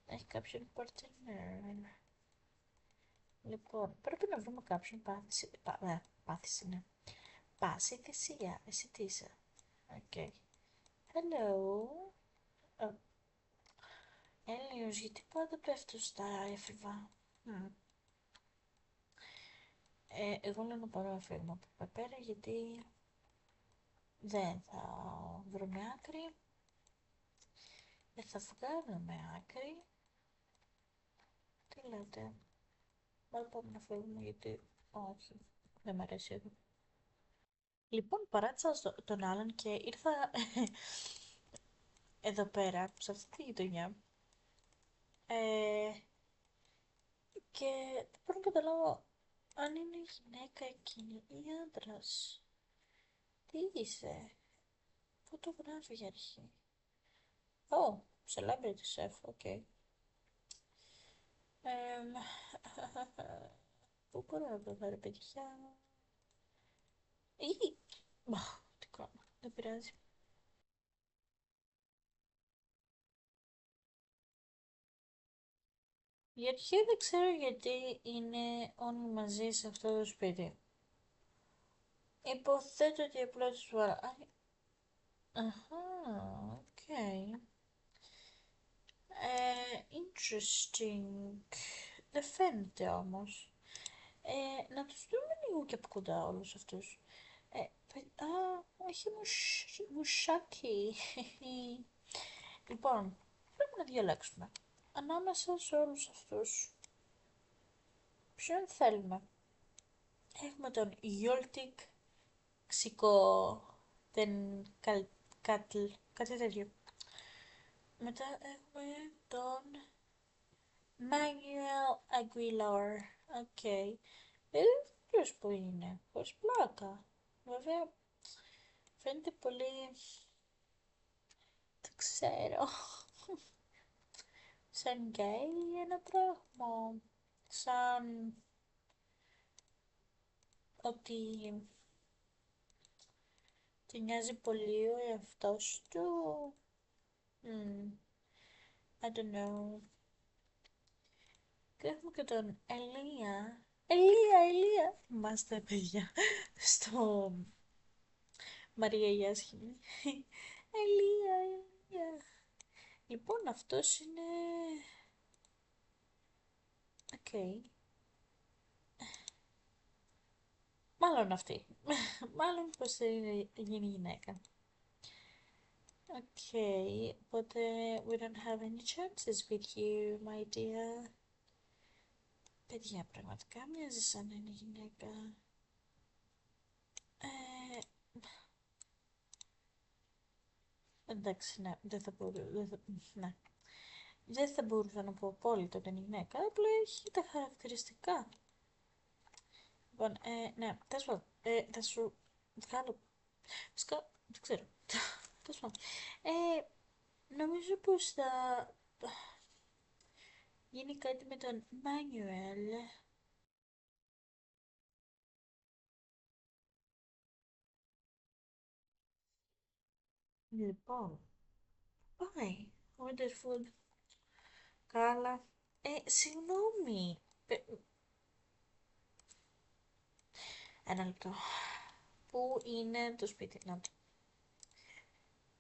έχει κάποιον partner. Λοιπόν, πρέπει να βρούμε κάποιον πάθηση. Πάθηση, ναι. Πάση θυσία. Εσύ τι είσαι. Okay. Hello. Έλεος, γιατί πάντα πέφτω στα έφηβα. Εγώ λέω να πάρω ένα φεύγμα από εδώ πέρα, γιατί δεν θα βρούμε άκρη. Δεν θα βγάλουμε άκρη. Τι λέτε. Μα πάμε να φεύγουμε, γιατί όχι, δεν μ' αρέσει εδώ. Λοιπόν, παράτησα τον άλλον και ήρθα εδώ πέρα, σε αυτή τη γειτονιά. Και δεν μπορώ να καταλάβω αν είναι γυναίκα εκείνη ή άντρας. Τι είσαι, φωτογράφη για αρχή. Oh, celebrity chef, ok. Πού μπορώ να το βρω, παιδιά. Ή, τι κάνω, δεν πειράζει. Η αρχή δεν ξέρω γιατί είναι όλοι μαζί σε αυτό το σπίτι. Υποθέτω ότι απλά τους βάλα. Αχα, οκ. Interesting. Δεν φαίνεται όμως. Να τους δούμε λίγο και από κοντά όλους αυτούς. Έχει μουσάκι. Λοιπόν, πρέπει να διαλέξουμε. Ανάμεσα σε όλους αυτούς. Ποιον θέλουμε. Έχουμε τον Γιόλτικ Ξικό, την Κάτλ, κάτι τέτοιο. Μετά έχουμε τον Manuel Aguilar. Οκ. Ποιος που είναι, χωρίς πλάκα. Βέβαια, φαίνεται πολύ... Το ξέρω. Σαν γκέι ένα πράγμα. Σαν ότι τη νοιάζει πολύ ο εαυτός του. I don't know. Και έχουμε και τον Ελία. Ελία! Είμαστε παιδιά στο Μαρία η άσχημη. Ελία. Λοιπόν, αυτός είναι... Οκ. Μάλλον αυτή. Μάλλον πως θα γίνει γυναίκα. Οκ. Οπότε, we don't have any chances with you, my dear. Παιδιά, πραγματικά μοιάζει σαν να είναι γυναίκα. Ε, εντάξει, ναι, δεν θα μπορούσα, ναι. Δεν θα μπορούσα να πω απόλυτα ότι είναι γυναίκα, απλά έχει τα χαρακτηριστικά. Λοιπόν, ναι, τέλος πάντων, θα σου βγάλω, φυσικά, δεν ξέρω, τέλος πάντων. Νομίζω πως θα γίνει κάτι με τον Μάνιουελ. Λοιπόν, πάει, order food, κάλα. Συγγνώμη, ένα λεπτό. Πού είναι το σπίτι, να το.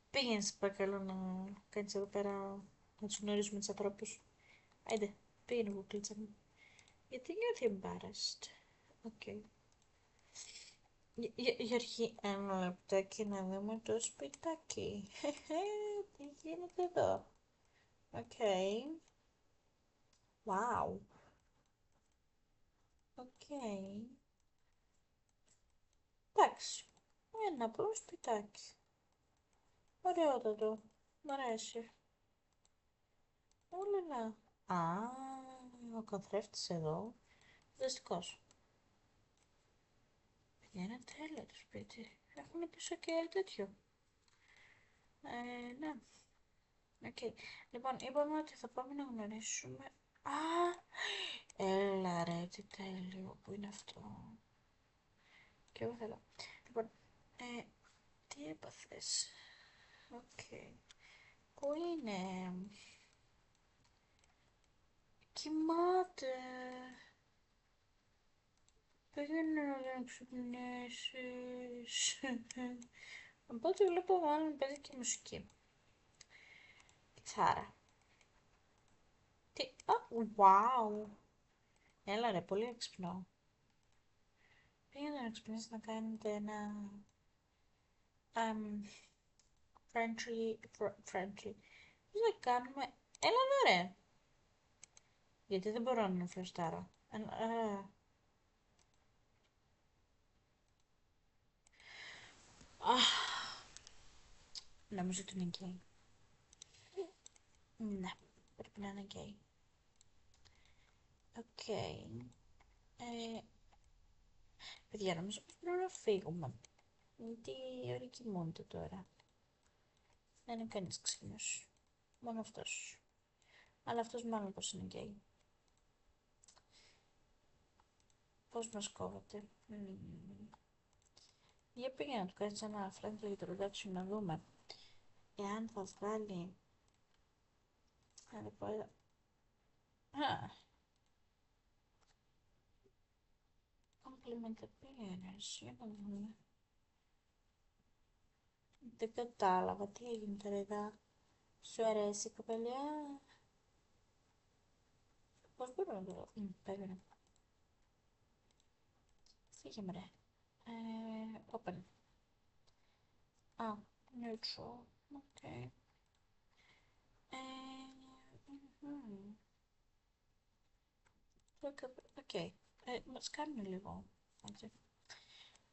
Πήγαινε, σε παρακαλώ, να κάνεις εδώ πέρα, να τους γνωρίσουμε τους ανθρώπους. Άιντε, πήγαινε κουκλίτσα μου. Γιατί νιώθει embarrassed. Οκ. Για αρχή, ένα λεπτάκι να δούμε το σπιτάκι. Τι γίνεται εδώ. Οκ. Wow. Οκ. Εντάξει. Ένα απλό σπιτάκι. Ωραιότατο. Μ' αρέσει. Όλα. Α, ο καθρέφτης εδώ. Φανταστικός. Είναι τέλειο το σπίτι. Έχουν πίσω και τέτοιο. Ναι. Οκ. Λοιπόν, είπαμε ότι θα πάμε να γνωρίσουμε... Α, έλα ρε, τι τέλειο. Πού είναι αυτό? Και εγώ θέλω. Λοιπόν, τι έπαθες? Οκ. Πού είναι? Κοιμάται. Πήγαινε να ξυπνήσεις. Από ό,τι βλέπω μάλλον παίζει και μουσική. Κιθάρα. Τι, wow. Έλα ρε, πολύ έξυπνο. Πήγαινε να ξυπνήσεις να κάνετε ένα friendly. Τι να κάνουμε? Έλα εδώ ρε. Γιατί δεν μπορώ να φρεστάρω. Νομίζω ότι είναι γκέι. Ναι, πρέπει να είναι γκέι. Οκ. Παιδιά, νομίζω πως πρέπει να φύγουμε. Γιατί η ώρα κοιμούνται τώρα. Δεν είναι κανείς ξύπνιος. Μόνο αυτός. Αλλά αυτός μάλλον πως είναι γκέι. Πώς μας κόβεται. Για πήγαινε να του κάνεις ένα friendly introduction να δούμε. Εάν θα βγάλει... Να το πω εδώ. Compliment appearance. Για να δούμε. Δεν κατάλαβα τι έγινε τώρα εδώ. Σου αρέσει η κοπελιά? Πώς μπορώ να το δω? Περίμενε. Φύγε με ρε. Open. Neutral. Okay. Okay. Μας κάνουν λίγο. Έτσι.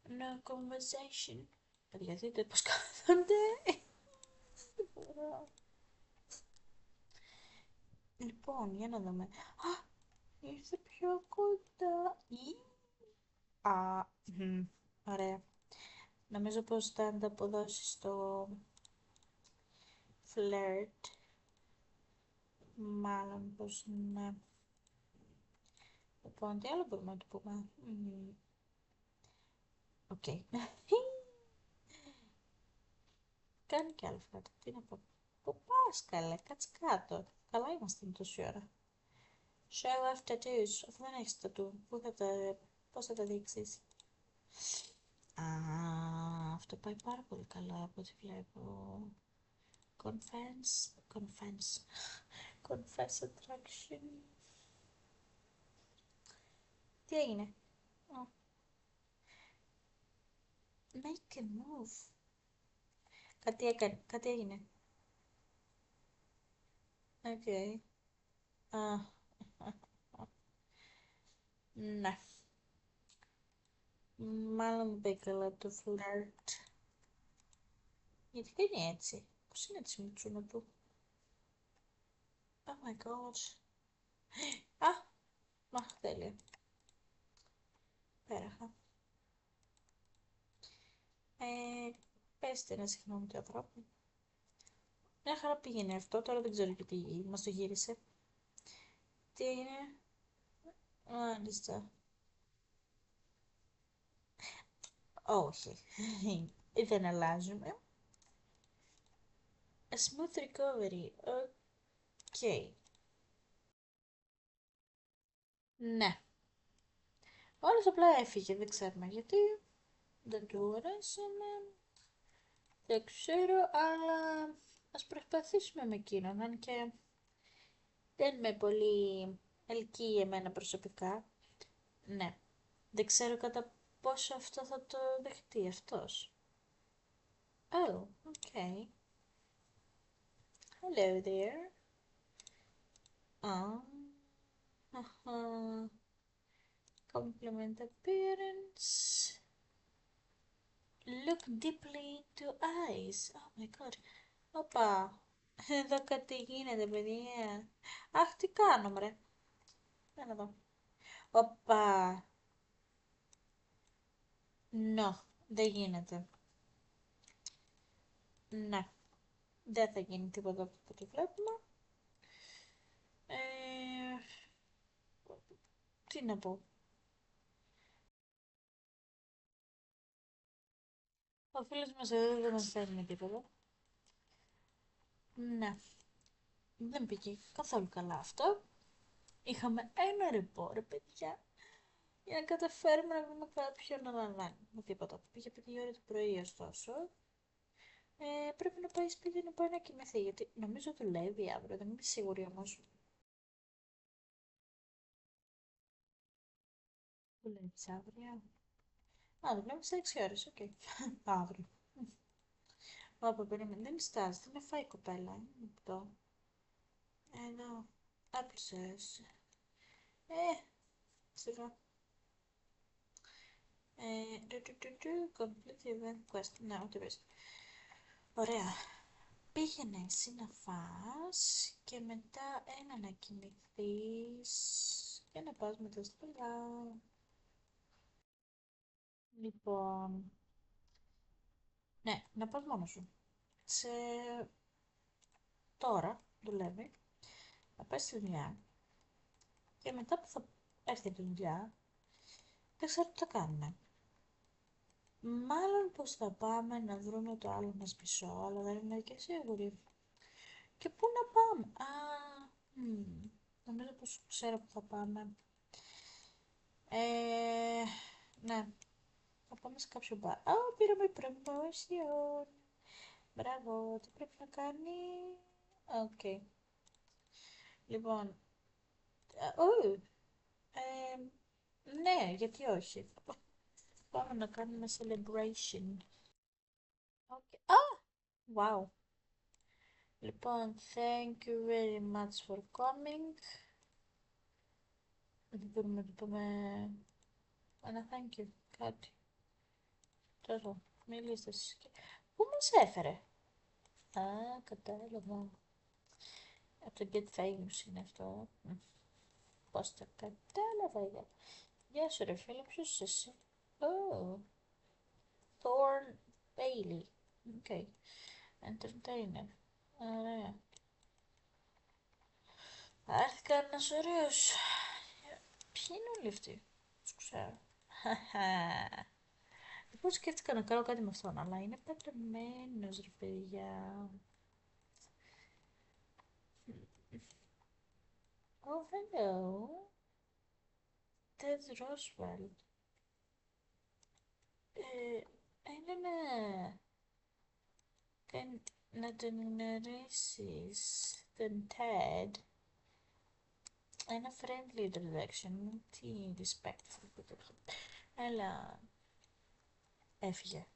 No conversation. Παιδιά, δείτε πως κάθονται. Δεν μπορώ. Λοιπόν, για να δούμε. Ήρθε πιο κοντά. Ωραία. Νομίζω πως θα ανταποδώσει στο φλερτ. Μάλλον πως ναι. Λοιπόν, τι άλλο μπορούμε να του πούμε? Οκ. Κάνει και άλλο φλερτ. Τι να πω? Πού πας καλέ, κάτσε κάτω. Καλά είμαστε τόση ώρα. Show off tattoos. Αφού δεν έχεις tattoo, πώς θα τα δείξεις? Αυτό πάει πάρα πολύ καλά από ό,τι βλέπω. Confess attraction. Τι έγινε? Make a move. Κάτι έγινε. Οκ. Ναι. Μάλλον δεν πάει καλά το φλερτ. Γιατί κάνει έτσι? Πώς είναι έτσι με τσούνα του? Oh my god. Τέλεια. Πέραχα. Πέστε ένα συγγνώμη του ανθρώπου. Μια χαρά πήγαινε αυτό, τώρα δεν ξέρω γιατί μας το γύρισε. Τι έγινε? Μάλιστα. Όχι. Δεν αλλάζουμε. A smooth recovery. Οκ. Ναι. Όλος απλά έφυγε, δεν ξέρουμε γιατί. Δεν του αρέσαμε. Δεν ξέρω, αλλά ας προσπαθήσουμε με εκείνον, αν και δεν είμαι πολύ ελκύει εμένα προσωπικά. Ναι. Δεν ξέρω κατά πόσο αυτό θα το δεχτεί αυτός. Oh, okay. Hello there. Compliment appearance. Look deeply into eyes. Oh my god. Όπα. Εδώ κάτι γίνεται, παιδιά. Αχ, τι κάνω, μωρέ. Έλα εδώ. Όπα. No, δεν γίνεται. Ναι, δεν θα γίνει τίποτα από το βλέπουμε. Ε, τι να πω. Ο φίλος μας εδώ δεν μας φέρνει τίποτα. Ναι, δεν πήγε καθόλου καλά αυτό. Είχαμε ένα ρεπό, ρε παιδιά, για να καταφέρουμε να βρούμε κάποιον να με τίποτα. Πήγε 5 ώρα το πρωί, ωστόσο. Πρέπει να πάει σπίτι να πάει να κοιμηθεί, γιατί νομίζω δουλεύει αύριο, δεν είμαι σίγουρη όμως. Δουλεύεις αύριο? Α, δουλεύεις 6 ώρες, οκ. Αύριο. Όπα, περίμενε, δεν στάζει, δεν με φάει η κοπέλα. Είναι αυτό. Εδώ. Άπλωσες. Σιγά. Complete event quest. Ναι, ό,τι πες. Ωραία. Πήγαινε εσύ να φας και μετά ένα να κοιμηθείς και να πας μετά στη δουλειά. Λοιπόν, ναι, να πας μόνος σου. Σε τώρα δουλεύει, να πας στη δουλειά και μετά που θα έρθει από τη δουλειά, δεν ξέρω τι θα κάνουμε. Μάλλον πως θα πάμε να βρούμε το άλλο μας μισό, αλλά δεν είμαι και σίγουρη. Και πού να πάμε? Νομίζω πως ξέρω που θα πάμε. Ε, ναι, θα πάμε σε κάποιο μπαρ. Α, πήραμε promotion. Μπράβο, τι πρέπει να κάνει? Οκ. Λοιπόν, ναι, γιατί όχι. Πάμε να κάνουμε celebration. Okay. Α, wow. Λοιπόν, thank you very much for coming. Δεν μπορούμε να του πούμε ένα thank you, κάτι. Τόσο, μιλήστε εσείς. Πού μας έφερε? Α, κατάλαβα. Από το Get Famous είναι αυτό. Πώς το κατάλαβα. Γεια σου ρε φίλε, ποιος είσαι εσύ? Oh, Thorn Bailey. Okay. Entertainer. Ωραία. Θα έρθει κανένας ωραίος. Ποιοι είναι όλοι αυτοί? Τους ξέρω. Λοιπόν, σκέφτηκα να κάνω κάτι με αυτόν, αλλά είναι παντρεμένος ρε παιδιά. Oh, hello. Ted Roswell. Είναι να τον γνωρίσεις τον Ted. Ένα friendly introduction. Τι respectful που το έχω. Έλα. Έφυγε.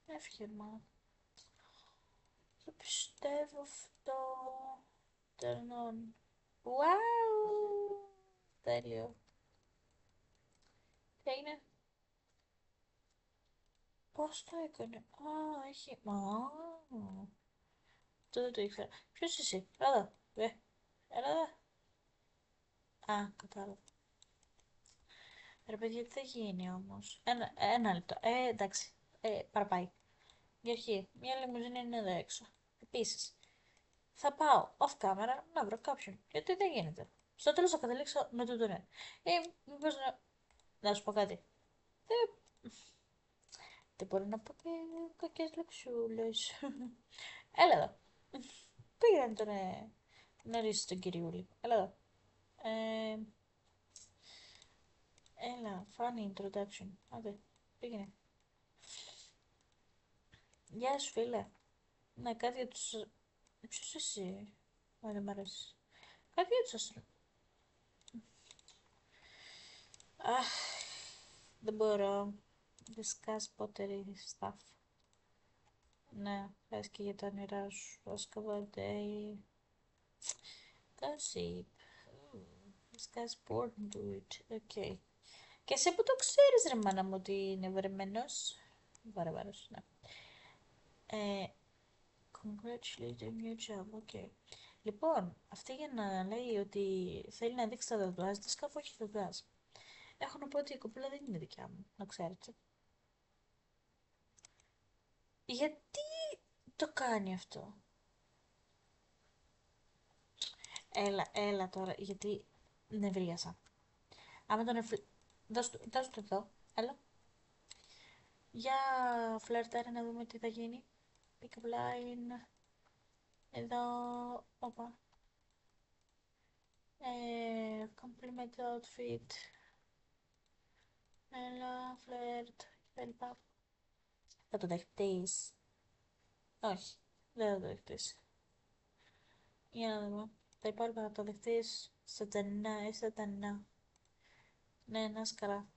Έφυγε, μα. Το πιστεύω αυτό. Turn on. Wow! Τέλειο. Τι έγινε? Πώς το έκανε? Α, έχει... Α, αυτό δεν το ήξερα. Ποιος είσαι? Έλα εδώ. Έλα εδώ. Α, κατάλαβα. Ρε παιδιά, τι θα γίνει όμως? Ένα λεπτό. Εντάξει. Παραπάει. Για αρχή, μια λιμουζίνα είναι εδώ έξω. Επίσης, θα πάω off camera να βρω κάποιον. Γιατί δεν γίνεται. Στο τέλος θα καταλήξω με τούτο ναι. Μήπως να σου πω κάτι. Δεν, δεν μπορώ να πω και κακές λεξούλες. Έλα εδώ. Πήγαινε να τον γνωρίσεις τον κυριούλη. Έλα εδώ. Ε, Έλα, funny introduction. Άντε, πήγαινε. Γεια σου φίλε. Ναι, κάτι για τους... Ποιος εσύ? Μα δεν μ' αρέσει. Κάτι για τους Αχ, δεν μπορώ. Discuss pottery stuff. Ναι, πες και για τα όνειρά σου. Oscar Day. Gossip. Discuss porn do it. Okay. Και εσύ που το ξέρεις ρε μάνα μου ότι είναι βρεμένος. Βαρεβάρος, ναι. Ε, Congratulations on your job, ok. Λοιπόν, αυτή για να λέει ότι θέλει να δείξει τα τατουάζ της, κάπου έχει τατουάζ. Έχω να πω ότι η κοπέλα δεν είναι δικιά μου, να ξέρετε. Γιατί το κάνει αυτό? Έλα τώρα, γιατί νευρίασα. Άμα τον δώσ' του εδώ, έλα. Για φλερτάρε να δούμε τι θα γίνει. Pick up line. Εδώ, όπα. Compliment outfit. Έλα, φλερτ, κτλ. Θα το δεχτείς? Όχι, δεν θα το δεχτείς. Για να δούμε. Τα υπόλοιπα θα το δεχτείς? Σατανά, σατανά. Ναι, να είσαι καλά.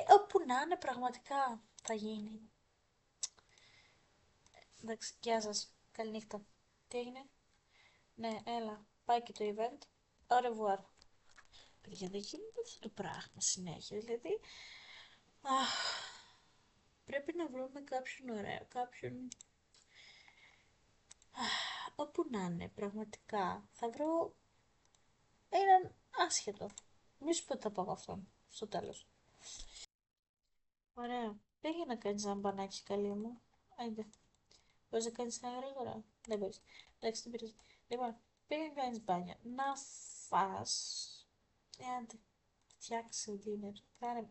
Όπου να είναι πραγματικά θα γίνει. Εντάξει, γεια σας. Καληνύχτα. Τι έγινε? Ναι, έλα. Πάει και το event. Au revoir. Παιδιά, δεν γίνεται αυτό το πράγμα συνέχεια. Δηλαδή, αχ, πρέπει να βρούμε κάποιον ωραίο, κάποιον... Όπου να είναι, πραγματικά. Θα βρω έναν άσχετο. Μη σου πω ότι θα πάω από αυτόν, στο τέλος. Ωραία. Πήγε να κάνεις ένα μπανάκι, καλή μου. Άιντε. Μπορείς να κάνεις ένα γρήγορα? Δεν μπορείς. Εντάξει, δεν πειράζει. Λοιπόν, πήγε να κάνεις μπάνια. Να φας. Άντε, φτιάξε dinner. Κάνε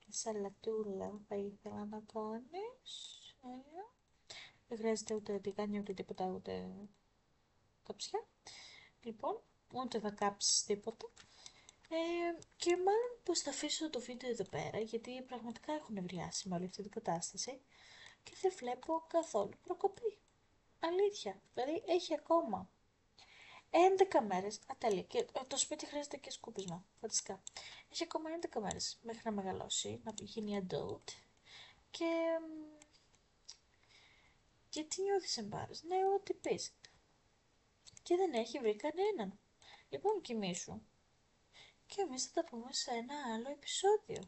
σαλατούλα θα ήθελα να κάνεις. Ωραία. Δεν χρειάζεται ούτε τηγάνια, ούτε τίποτα, ούτε καψιά. Λοιπόν, ούτε θα κάψεις τίποτα. Και μάλλον πως θα αφήσω το βίντεο εδώ πέρα, γιατί πραγματικά έχουν ευριάσει με όλη αυτή την κατάσταση και δεν βλέπω καθόλου προκοπή. Αλήθεια, δηλαδή έχει ακόμα 11 μέρες, ατέλεια, και το σπίτι χρειάζεται και σκούπισμα, φανταστικά. Έχει ακόμα 11 μέρες μέχρι να μεγαλώσει, να γίνει adult και... Γιατί νιώθεις εμπάρας? Ναι, ό,τι πεις. Και δεν έχει βρει κανέναν. Λοιπόν, κοιμήσου. Και εμείς θα τα πούμε σε ένα άλλο επεισόδιο.